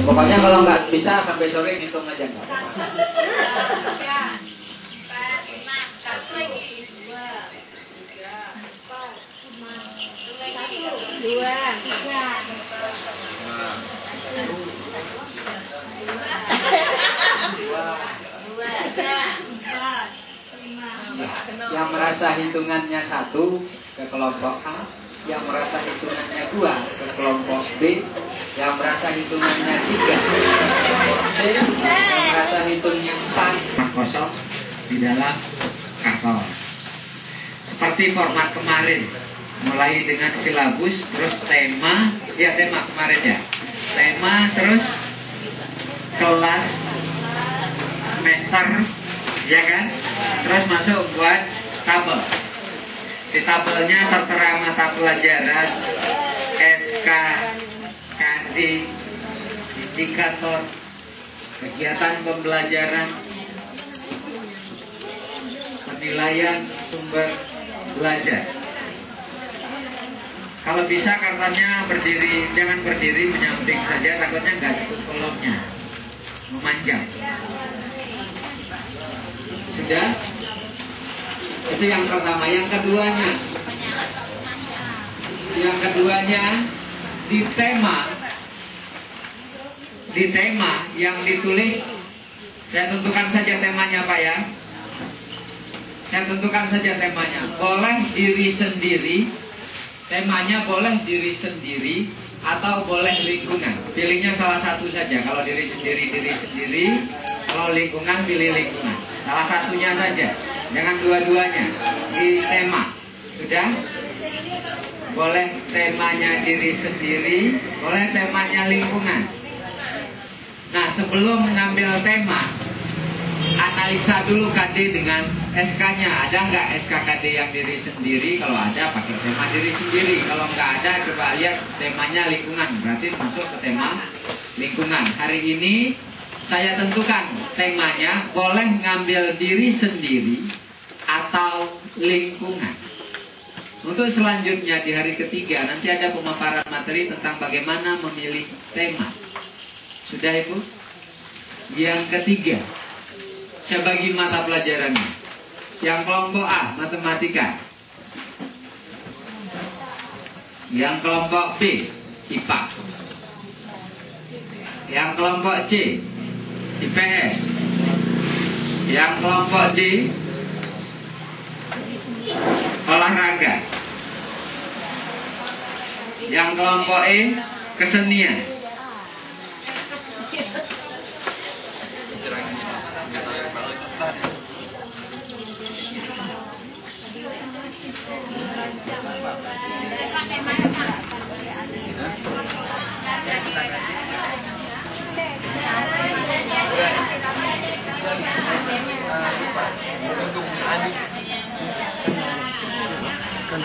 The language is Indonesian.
Pokoknya kalau nggak bisa sampai sore ngitung aja. Yang merasa hitungannya 1 ke kelompok A, yang merasa hitungannya 2 ke kelompok B, yang merasa hitungannya 3 ke kelompok C, yang merasa hitungnya 4 kosong di dalam karton. Seperti format kemarin, mulai dengan silabus, terus tema, ya tema kemarin ya, tema, terus kelas, semester, ya kan, terus masuk buat tabel. Di tabelnya tertera mata pelajaran, SK, KD, indikator, kegiatan pembelajaran, penilaian sumber belajar. Kalau bisa kartonnya berdiri, jangan berdiri menyamping saja, takutnya nggak cukup kolomnya, memanjang. Sudah? Itu yang pertama. Yang keduanya di tema yang ditulis, saya tentukan saja temanya Pak ya. Saya tentukan saja temanya. Boleh diri sendiri, temanya boleh diri sendiri atau boleh lingkungan. Pilihnya salah satu saja. Kalau diri sendiri, kalau lingkungan, pilih lingkungan. Salah satunya saja, jangan dua-duanya. Di tema, sudah? Boleh temanya diri sendiri, boleh temanya lingkungan. Nah, sebelum mengambil tema, analisa dulu KD dengan SK-nya. Ada nggak SK KD yang diri sendiri? Kalau ada, pakai tema diri sendiri. Kalau nggak ada, coba lihat temanya lingkungan. Berarti masuk ke tema lingkungan. Hari ini saya tentukan temanya boleh ngambil diri sendiri atau lingkungan. Untuk selanjutnya di hari ketiga nanti ada pemaparan materi tentang bagaimana memilih tema. Sudah Ibu? Yang ketiga, saya bagi mata pelajarannya. Yang kelompok A, matematika. Yang kelompok B, IPA. Yang kelompok C, IPS. Yang kelompok D, olahraga. Yang kelompok E, kesenian. Kalau